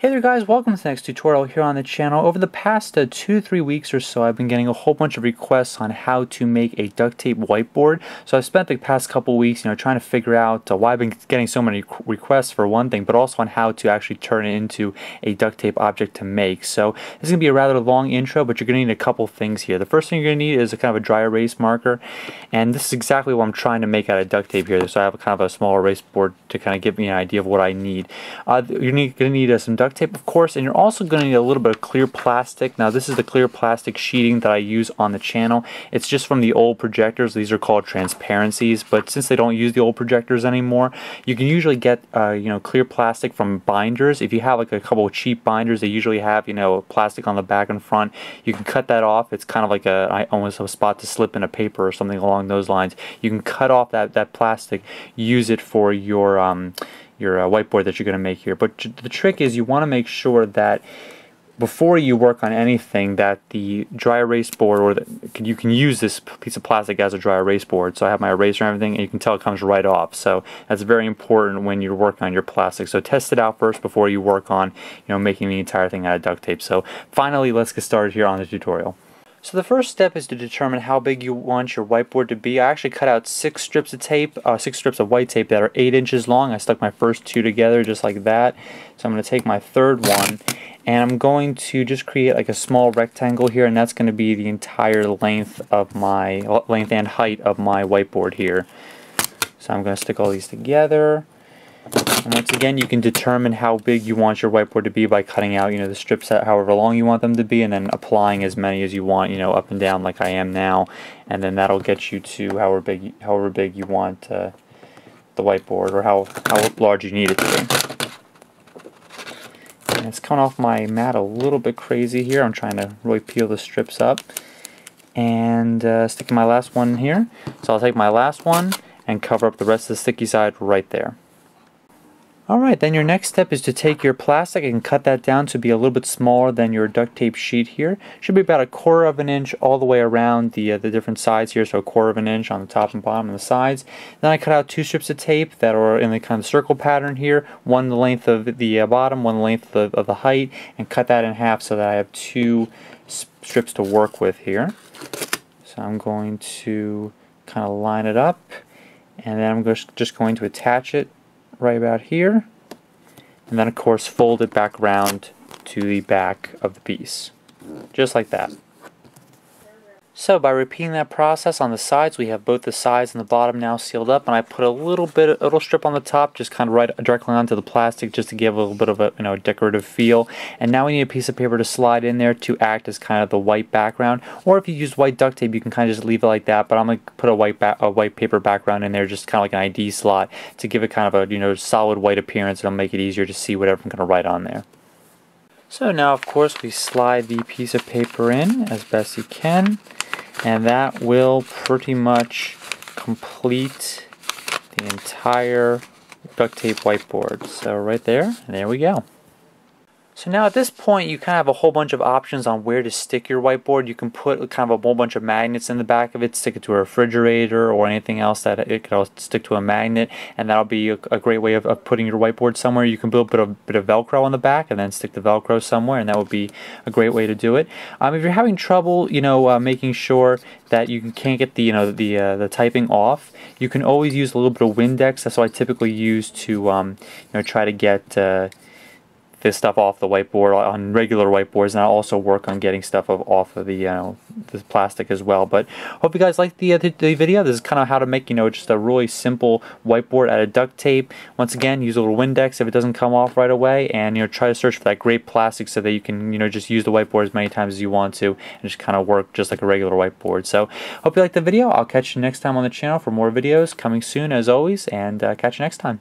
Hey there guys, welcome to the next tutorial here on the channel. Over the past 2-3 weeks or so, I've been getting a whole bunch of requests on how to make a duct tape whiteboard. So I've spent the past couple weeks, trying to figure out why I've been getting so many requests for one thing, but also on how to actually turn it into a duct tape object to make. So this is going to be a rather long intro, but you're going to need a couple things here. The first thing you're going to need is a kind of a dry erase marker, and this is exactly what I'm trying to make out of duct tape here. So I have a kind of a small erase board to kind of give me an idea of what I need. You're going to need some duct tape, of course, and you're also going to need a little bit of clear plastic. Now this is the clear plastic sheeting that I use on the channel. It's just from the old projectors. These are called transparencies, but since they don't use the old projectors anymore, you can usually get clear plastic from binders. If you have like a couple of cheap binders, they usually have plastic on the back and front. You can cut that off. It's kind of like almost a spot to slip in a paper or something along those lines. You can cut off that plastic, use it for your whiteboard that you're going to make here. But the trick is you want to make sure that before you work on anything that the dry erase board, or you can use this piece of plastic as a dry erase board. So I have my eraser and everything, and you can tell it comes right off. So that's very important when you're working on your plastic. So test it out first before you work on making the entire thing out of duct tape. So finally, let's get started here on the tutorial. So the first step is to determine how big you want your whiteboard to be. I actually cut out 6 strips of tape, 6 strips of white tape that are 8 inches long. I stuck my first 2 together just like that. So I'm going to take my third one, and I'm going to just create like a small rectangle here, and that's going to be the entire length and height of my whiteboard here. So I'm going to stick all these together. And once again, you can determine how big you want your whiteboard to be by cutting out, the strips however long you want them to be, and then applying as many as you want, up and down like I am now, and then that'll get you to however big you want the whiteboard, or how large you need it to be. And it's coming off my mat a little bit crazy here. I'm trying to really peel the strips up, and sticking my last one here. So I'll take my last one and cover up the rest of the sticky side right there. Alright, then your next step is to take your plastic and cut that down to be a little bit smaller than your duct tape sheet here. Should be about 1/4 of an inch all the way around the different sides here, so 1/4 of an inch on the top and bottom and the sides. Then I cut out 2 strips of tape that are in the kind of circle pattern here, one the length of the bottom, one the length of the height, and cut that in half so that I have 2 strips to work with here. So I'm going to kind of line it up, and then I'm just going to attach it right about here, and then of course fold it back around to the back of the piece, just like that. So by repeating that process on the sides, we have both the sides and the bottom now sealed up, and I put a little strip on the top, just kind of right directly onto the plastic, just to give a little bit of a decorative feel. And now we need a piece of paper to slide in there to act as kind of the white background. Or if you use white duct tape, you can kind of just leave it like that. But I'm going to put a white paper background in there, just kind of like an ID slot, to give it kind of a solid white appearance. It'll make it easier to see whatever I'm going to write on there. So now, of course, we slide the piece of paper in as best you can, and that will pretty much complete the entire duct tape whiteboard. So right there, and there we go. So now at this point, you kind of have a whole bunch of options on where to stick your whiteboard. You can put kind of a whole bunch of magnets in the back of it, stick it to a refrigerator or anything else that it could also stick to a magnet, and that'll be a great way of putting your whiteboard somewhere. You can put a bit of Velcro on the back and then stick the Velcro somewhere, and that would be a great way to do it. If you're having trouble, making sure that you can't get the typing off, you can always use a little bit of Windex. That's what I typically use to try to get this stuff off the whiteboard on regular whiteboards, and I'll also work on getting stuff off of the plastic as well. But hope you guys liked the video. This is kind of how to make just a really simple whiteboard out of duct tape. Once again, use a little Windex if it doesn't come off right away, and try to search for that great plastic so that you can just use the whiteboard as many times as you want to, and just kind of work just like a regular whiteboard. So hope you liked the video. I'll catch you next time on the channel for more videos coming soon as always, and catch you next time.